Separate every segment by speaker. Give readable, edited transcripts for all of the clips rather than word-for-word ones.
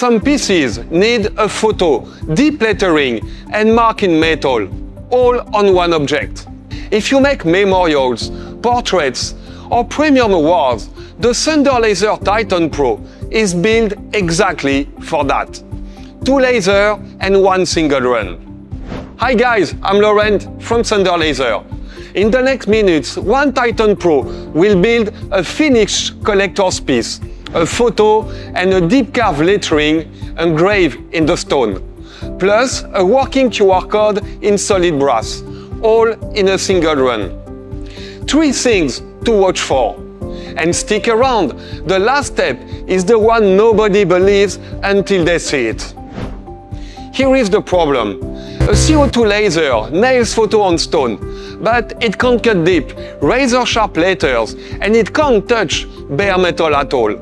Speaker 1: Some pieces need a photo, deep lettering and mark in metal, all on one object. If you make memorials, portraits or premium awards, the thunderlaser Titan Pro is built exactly for that. 2 lasers and 1 single run. Hi guys, I'm Laurent from Thunderlaser. In the next minutes, one Titan Pro will build a finished collector's piece, a photo and a deep carved lettering engraved in the stone, plus a working QR code in solid brass, all in a single run. 3 things to watch for. And stick around, the last step is the one nobody believes until they see it. Here is the problem. A CO2 laser nails photo on stone, but it can't cut deep, razor-sharp letters, and it can't touch bare metal at all.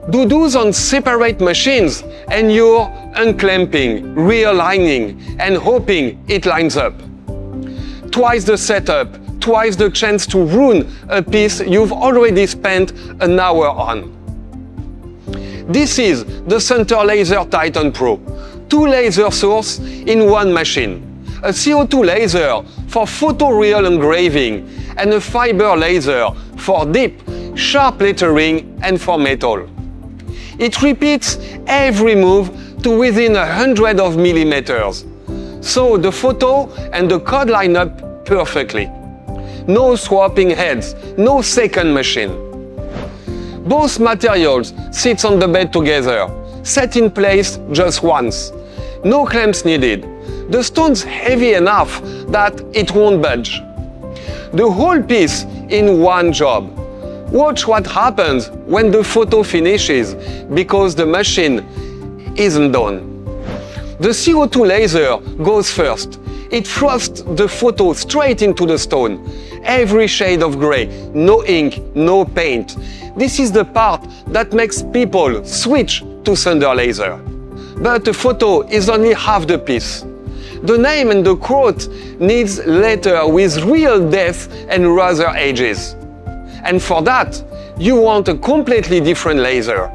Speaker 1: Do those on separate machines and you're unclamping, realigning, and hoping it lines up. Twice the setup, twice the chance to ruin a piece you've already spent an hour on. This is the Thunderlaser Titan Pro. 2 laser sources in one machine. A CO2 laser for photoreal engraving and a fiber laser for deep, sharp lettering and for metal. It repeats every move to within 100 of millimeters. So the photo and the code line up perfectly. No swapping heads, no second machine. Both materials sit on the bed together, set in place just once. No clamps needed. The stone's heavy enough that it won't budge. The whole piece in one job. Watch what happens when the photo finishes, because the machine isn't done. The CO2 laser goes first. It thrusts the photo straight into the stone. Every shade of gray, no ink, no paint. This is the part that makes people switch to Thunderlaser. But the photo is only half the piece. The name and the quote needs letter with real depth and razor edges. And for that, you want a completely different laser.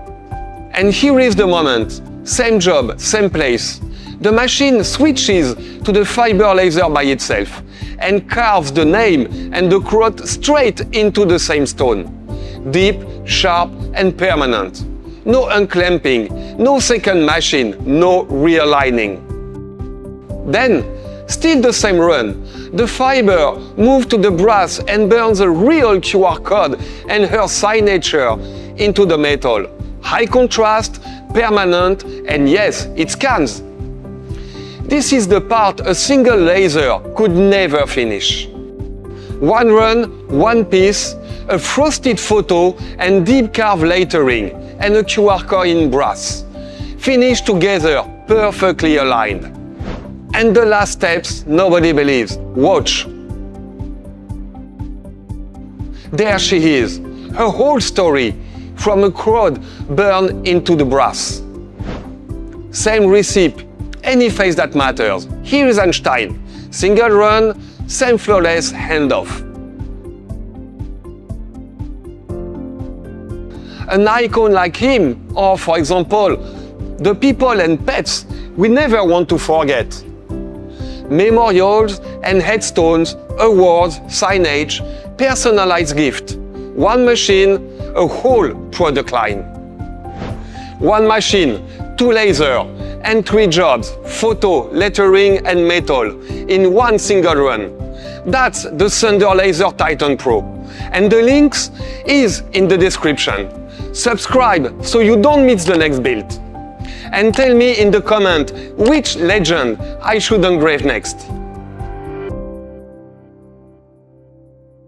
Speaker 1: And here is the moment. Same job, same place. The machine switches to the fiber laser by itself and carves the name and the quote straight into the same stone. Deep, sharp and permanent. No unclamping, no second machine, no realigning. Then, still the same run. The fiber moves to the brass and burns a real QR code and her signature into the metal. High contrast, permanent, and yes, it scans. This is the part a single laser could never finish. One run, one piece, a frosted photo and deep carved lettering, and a QR code in brass. Finished together, perfectly aligned. And the last steps nobody believes. Watch. There she is, her whole story, from a crowd burned into the brass. Same recipe, any face that matters. Here is Einstein. Single run, same flawless handoff. An icon like him, or for example, the people and pets we never want to forget. Memorials and headstones, awards, signage, personalized gift. One machine, a whole product line. One machine, 2 lasers, and 3 jobs, photo, lettering and metal, in one single run. That's the Thunderlaser Titan Pro. And the links is in the description. Subscribe so you don't miss the next build. And tell me in the comment which legend I should engrave next.